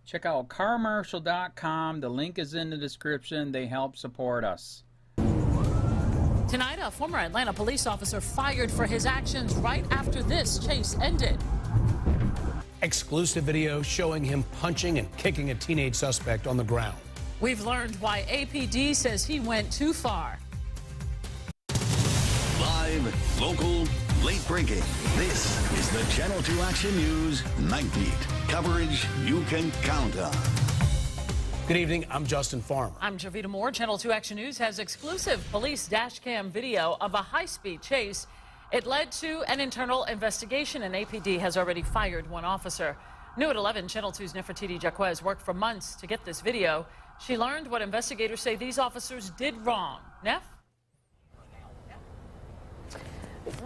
Check out carmarshal.com. The link is in the description. They help support us. Tonight, a former Atlanta police officer fired for his actions right after this chase ended. Exclusive video showing him punching and kicking a teenage suspect on the ground. We've learned why APD says he went too far. Live, local, late breaking. This is the Channel 2 Action News Night Beat. Coverage you can count on. Good evening, I'm Justin Farmer. I'm Javita Moore. Channel 2 Action News has exclusive police dash cam video of a high-speed chase. It led to an internal investigation, and APD has already fired one officer. New at 11, Channel 2's Nefertiti Jacquez worked for months to get this video. She learned what investigators say these officers did wrong. Neff?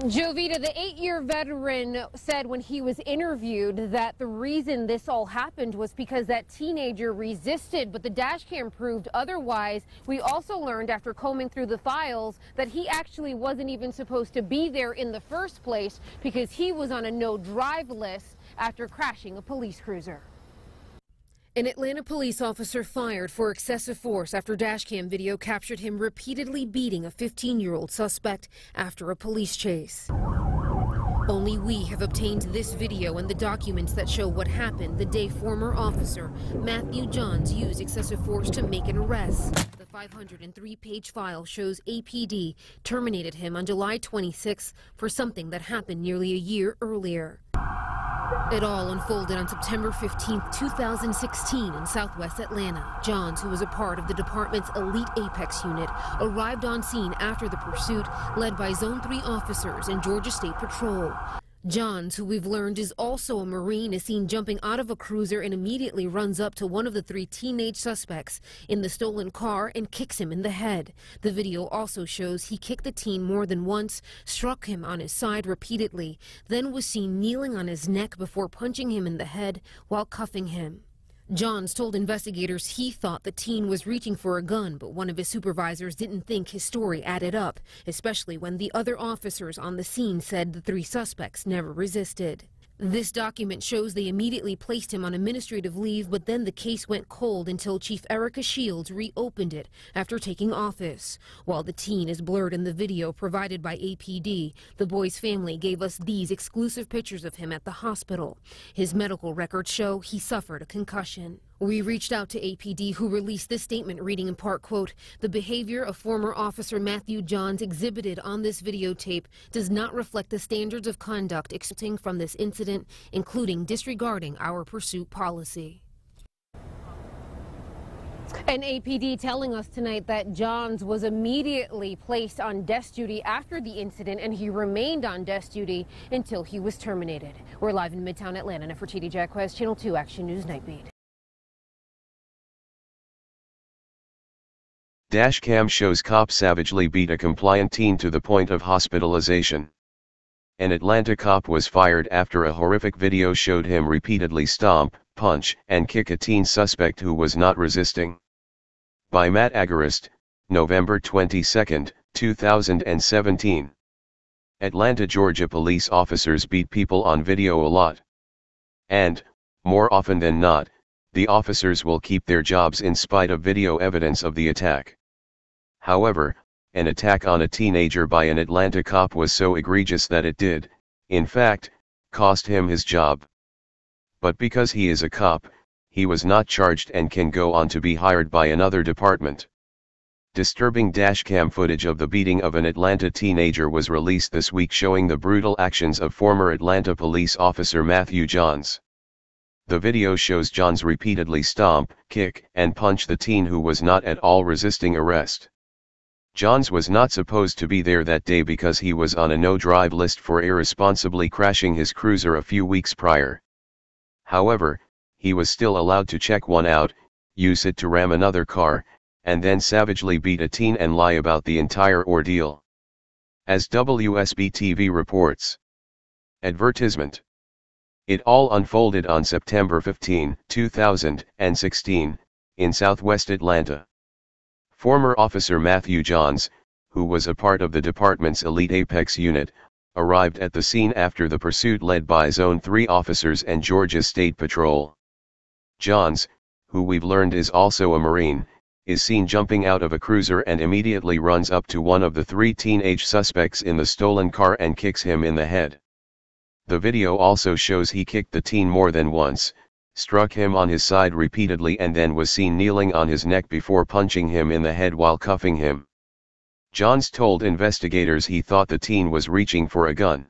Jovita, the 8-year veteran said when he was interviewed that the reason this all happened was because that teenager resisted, but the dash cam proved otherwise. We also learned after combing through the files that he actually wasn't even supposed to be there in the first place because he was on a no-drive list after crashing a police cruiser. An Atlanta police officer fired for excessive force after dashcam video captured him repeatedly beating a 15-year-old suspect after a police chase. Only we have obtained this video and the documents that show what happened the day former officer Matthew Johns used excessive force to make an arrest. The 503-page file shows APD terminated him on July 26 for something that happened nearly a year earlier. It all unfolded on September 15, 2016 in southwest Atlanta. Johns, who was a part of the department's elite Apex unit, arrived on scene after the pursuit led by Zone 3 officers and Georgia State Patrol. Johns, who we've learned is also a Marine, is seen jumping out of a cruiser and immediately runs up to one of the 3 teenage suspects in the stolen car and kicks him in the head. The video also shows he kicked the teen more than once, struck him on his side repeatedly, then was seen kneeling on his neck before punching him in the head while cuffing him. Johns told investigators he thought the teen was reaching for a gun, but one of his supervisors didn't think his story added up, especially when the other officers on the scene said the 3 suspects never resisted. This document shows they immediately placed him on administrative leave, but then the case went cold until Chief Erica Shields reopened it after taking office. While the teen is blurred in the video provided by APD, the boy's family gave us these exclusive pictures of him at the hospital. His medical records show he suffered a concussion. We reached out to APD, who released this statement reading in part, quote, "The behavior of former Officer Matthew Johns exhibited on this videotape does not reflect the standards of conduct resulting from this incident, including disregarding our pursuit policy." And APD telling us tonight that Johns was immediately placed on desk duty after the incident, and he remained on desk duty until he was terminated. We're live in Midtown Atlanta. Nefertiti Jacquez, Channel 2 Action News Nightbeat. Dashcam shows cop savagely beat a compliant teen to the point of hospitalization. An Atlanta cop was fired after a horrific video showed him repeatedly stomp, punch, and kick a teen suspect who was not resisting. By Matt Agarist, November 22, 2017. Atlanta, Georgia police officers beat people on video a lot. And, more often than not, the officers will keep their jobs in spite of video evidence of the attack. However, an attack on a teenager by an Atlanta cop was so egregious that it did, in fact, cost him his job. But because he is a cop, he was not charged and can go on to be hired by another department. Disturbing dashcam footage of the beating of an Atlanta teenager was released this week, showing the brutal actions of former Atlanta police officer Matthew Johns. The video shows Johns repeatedly stomp, kick, and punch the teen who was not at all resisting arrest. Johns was not supposed to be there that day because he was on a no-drive list for irresponsibly crashing his cruiser a few weeks prior. However, he was still allowed to check one out, use it to ram another car, and then savagely beat a teen and lie about the entire ordeal. As WSB-TV reports. Advertisement. It all unfolded on September 15, 2016, in southwest Atlanta. Former Officer Matthew Johns, who was a part of the department's elite Apex unit, arrived at the scene after the pursuit led by Zone 3 officers and Georgia State Patrol. Johns, who we've learned is also a Marine, is seen jumping out of a cruiser and immediately runs up to one of the 3 teenage suspects in the stolen car and kicks him in the head. The video also shows he kicked the teen more than once, struck him on his side repeatedly and then was seen kneeling on his neck before punching him in the head while cuffing him. Johns told investigators he thought the teen was reaching for a gun.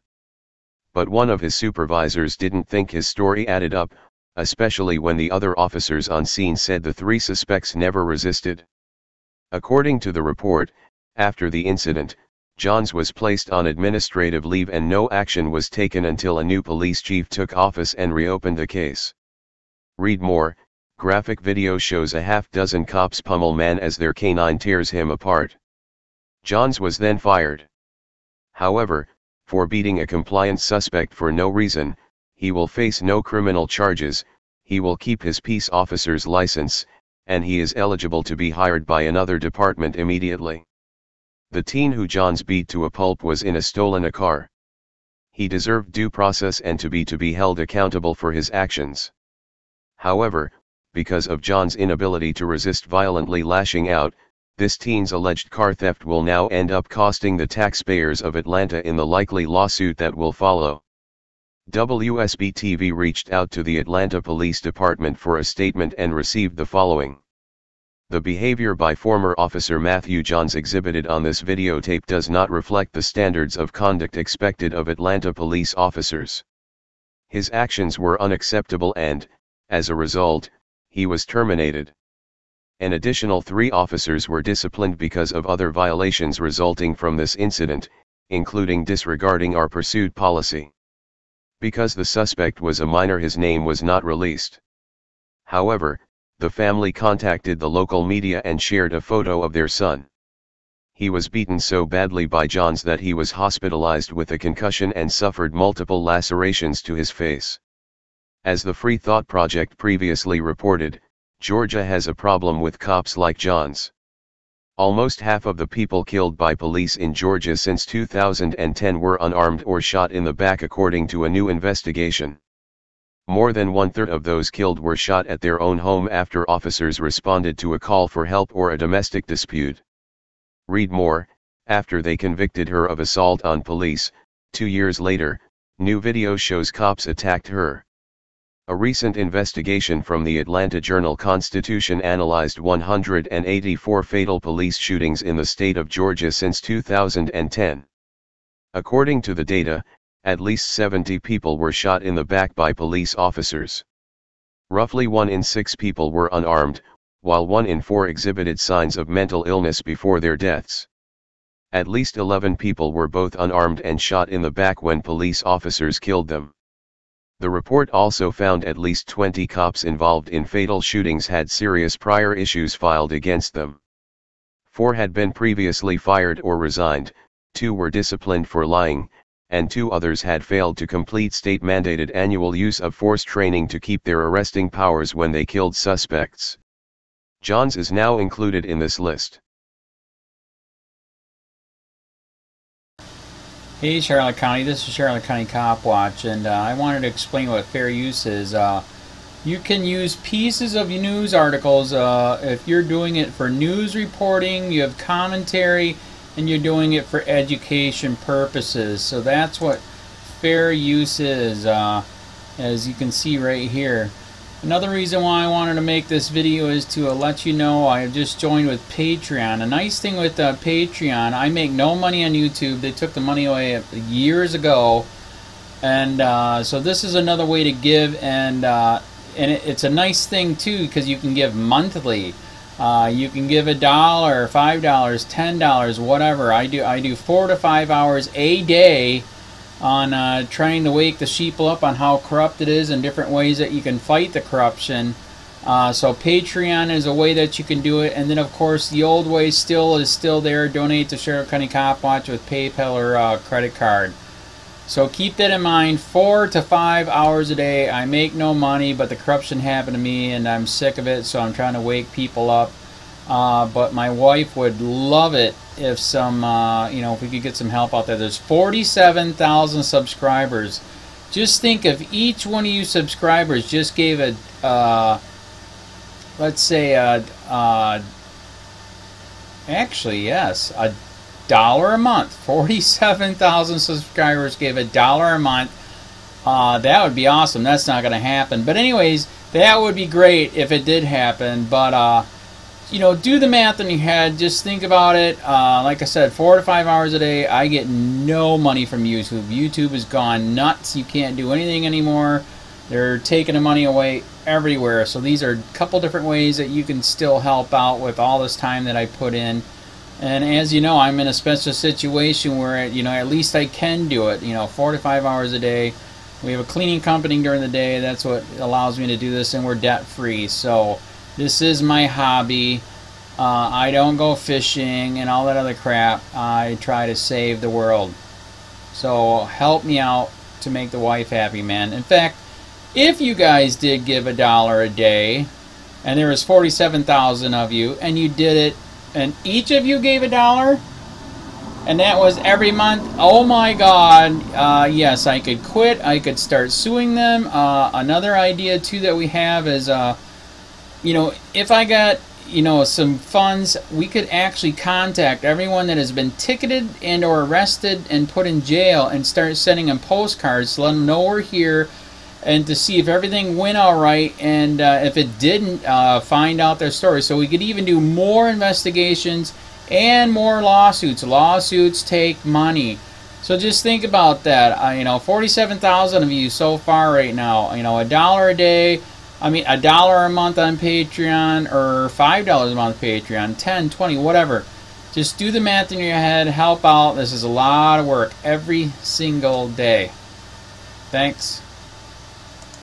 But one of his supervisors didn't think his story added up, especially when the other officers on scene said the 3 suspects never resisted. According to the report, after the incident, Johns was placed on administrative leave and no action was taken until a new police chief took office and reopened the case. Read more. Graphic video shows a half-dozen cops pummel man as their canine tears him apart. Johns was then fired. However, for beating a compliant suspect for no reason, he will face no criminal charges, he will keep his peace officer's license, and he is eligible to be hired by another department immediately. The teen who Johns beat to a pulp was in a stolen car. He deserved due process and to be held accountable for his actions. However, because of Johns' inability to resist violently lashing out, this teen's alleged car theft will now end up costing the taxpayers of Atlanta in the likely lawsuit that will follow. WSB-TV reached out to the Atlanta Police Department for a statement and received the following. The behavior by former Officer Matthew Johns exhibited on this videotape does not reflect the standards of conduct expected of Atlanta police officers. His actions were unacceptable and, as a result, he was terminated. An additional 3 officers were disciplined because of other violations resulting from this incident, including disregarding our pursuit policy. Because the suspect was a minor, his name was not released. However, the family contacted the local media and shared a photo of their son. He was beaten so badly by Johns that he was hospitalized with a concussion and suffered multiple lacerations to his face. As the Free Thought Project previously reported, Georgia has a problem with cops like Johns. Almost half of the people killed by police in Georgia since 2010 were unarmed or shot in the back, according to a new investigation. More than 1/3 of those killed were shot at their own home after officers responded to a call for help or a domestic dispute. Read more. After they convicted her of assault on police, 2 years later, new video shows cops attacked her. A recent investigation from the Atlanta Journal-Constitution analyzed 184 fatal police shootings in the state of Georgia since 2010. According to the data, at least 70 people were shot in the back by police officers. Roughly 1 in 6 people were unarmed, while 1 in 4 exhibited signs of mental illness before their deaths. At least 11 people were both unarmed and shot in the back when police officers killed them. The report also found at least 20 cops involved in fatal shootings had serious prior issues filed against them. 4 had been previously fired or resigned, 2 were disciplined for lying, and 2 others had failed to complete state-mandated annual use of force training to keep their arresting powers when they killed suspects. Johns is now included in this list. Hey Charlotte County, this is Charlotte County COPWATCH, and I wanted to explain what fair use is. You can use pieces of news articles if you're doing it for news reporting, you have commentary, and you're doing it for education purposes. So that's what fair use is, as you can see right here. Another reason why I wanted to make this video is to let you know I just joined with Patreon. A nice thing with Patreon, I make no money on YouTube. They took the money away years ago, and so this is another way to give, and it's a nice thing too because you can give monthly. You can give $1, $5, $10, whatever. I do 4 to 5 hours a day on trying to wake the sheeple up on how corrupt it is and different ways that you can fight the corruption. So Patreon is a way that you can do it, and then of course the old way is still there. Donate to Charlotte County COPWATCH with PayPal or credit card. So keep that in mind. 4 to 5 hours a day. I make no money, but the corruption happened to me and I'm sick of it, so I'm trying to wake people up. But my wife would love it if if we could get some help out there. There's 47,000 subscribers. Just think if each one of you subscribers just gave let's say, actually, yes, $1 a month. 47,000 subscribers gave $1 a month. That would be awesome. That's not going to happen. But anyways, that would be great if it did happen. But, you know, do the math in your head. Just think about it. Like I said, 4 to 5 hours a day. I get no money from YouTube. YouTube has gone nuts. You can't do anything anymore. They're taking the money away everywhere. So these are a couple different ways that you can still help out with all this time that I put in. And as you know, I'm in a special situation where, you know, at least I can do it. You know, 4 to 5 hours a day. We have a cleaning company during the day. That's what allows me to do this, and we're debt-free. So this is my hobby. I don't go fishing and all that other crap. I try to save the world. So help me out to make the wife happy, man. In fact, if you guys did give $1 a day, and there was 47,000 of you, and you did it, and each of you gave $1, and that was every month, oh my God, yes, I could quit. I could start suing them. Another idea, too, that we have is, you know, if I got, you know, some funds, we could actually contact everyone that has been ticketed and or arrested and put in jail and start sending them postcards to let them know we're here, and to see if everything went all right, and if it didn't, find out their story. So we could even do more investigations and more lawsuits. Lawsuits take money. So just think about that. You know, 47,000 of you so far right now. You know, $1 a day. I mean, $1 a month on Patreon, or $5 a month Patreon, 10, 20, whatever. Just do the math in your head. Help out. This is a lot of work every single day. Thanks.